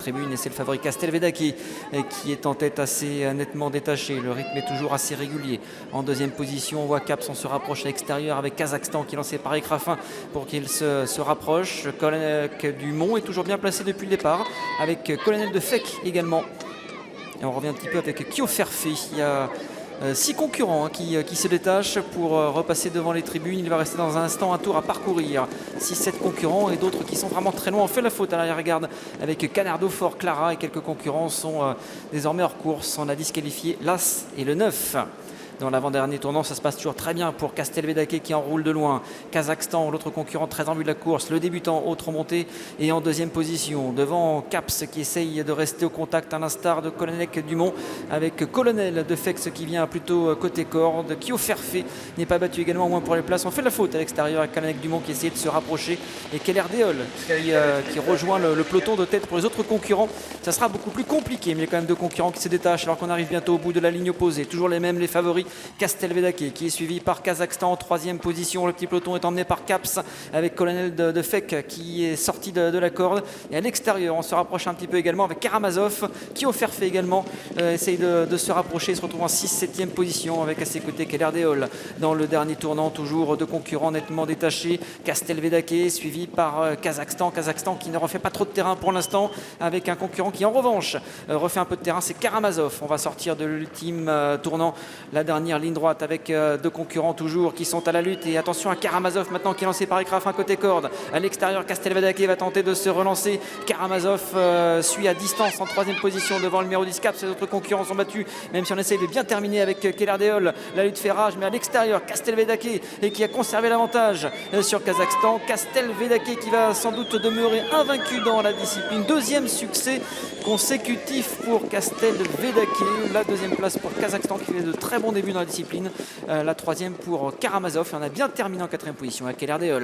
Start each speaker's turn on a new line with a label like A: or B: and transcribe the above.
A: Tribune et c'est le favori Castelvedaki qui est en tête assez nettement détaché. Le rythme est toujours assez régulier. En deuxième position, on voit Caps, on se rapproche à l'extérieur avec Kazakhstan qui est lancé par Écrafin pour qu'il se rapproche. Colonel Dumont est toujours bien placé depuis le départ avec Colonel de Fec également. Et on revient un petit peu avec Kioferfé. Il y a 6 concurrents qui se détachent pour repasser devant les tribunes. Il va rester dans un instant un tour à parcourir. 6-7 concurrents et d'autres qui sont vraiment très loin. On fait la faute à l'arrière-garde avec Canardo, Fort, Clara et quelques concurrents sont désormais hors course. On a disqualifié l'As et le 9. Dans l'avant-dernier tournant, ça se passe toujours très bien pour Castelvedaki qui enroule de loin. Kazakhstan, l'autre concurrent très en vue de la course. Le débutant, autre remontée et en deuxième position. Devant Caps qui essaye de rester au contact à l'instar de Colonel Dumont avec Colonel de Fex qui vient plutôt côté corde. Kioferfé n'est pas battu également au moins pour les places. On fait la faute à l'extérieur avec Colonel Dumont qui essaye de se rapprocher et Keller Deol qui rejoint le peloton de tête pour les autres concurrents. Ça sera beaucoup plus compliqué, mais il y a quand même deux concurrents qui se détachent alors qu'on arrive bientôt au bout de la ligne opposée. Toujours les mêmes, les favoris. Castelvedaki qui est suivi par Kazakhstan en troisième position. Le petit peloton est emmené par Caps avec Colonel de Fec qui est sorti de la corde. Et à l'extérieur, on se rapproche un petit peu également avec Karamazov qui Kioferfé également essaye de se rapprocher. Il se retrouve en 6-7e position avec à ses côtés Keller Deol. Dans le dernier tournant, toujours deux concurrents nettement détachés. Castelvedaki suivi par Kazakhstan. Kazakhstan qui ne refait pas trop de terrain pour l'instant avec un concurrent qui en revanche refait un peu de terrain. C'est Karamazov. On va sortir de l'ultime tournant. La dernière ligne droite avec deux concurrents toujours qui sont à la lutte et attention à Karamazov maintenant qui est lancé par Écrafin côté corde. À l'extérieur, Castelvedaki va tenter de se relancer. Karamazov suit à distance en troisième position devant le numéro 10 Caps. Les autres concurrents sont battus même si on essaye de bien terminer avec Keller Deol. La lutte fait rage mais à l'extérieur, Castelvedaki et qui a conservé l'avantage sur Kazakhstan. Castelvedaki qui va sans doute demeurer invaincu dans la discipline. Deuxième succès consécutif pour Castelvedaki. La deuxième place pour Kazakhstan qui fait de très bons débuts dans la discipline. La troisième pour Karamazov. Et on a bien terminé en quatrième position avec Keller Deol.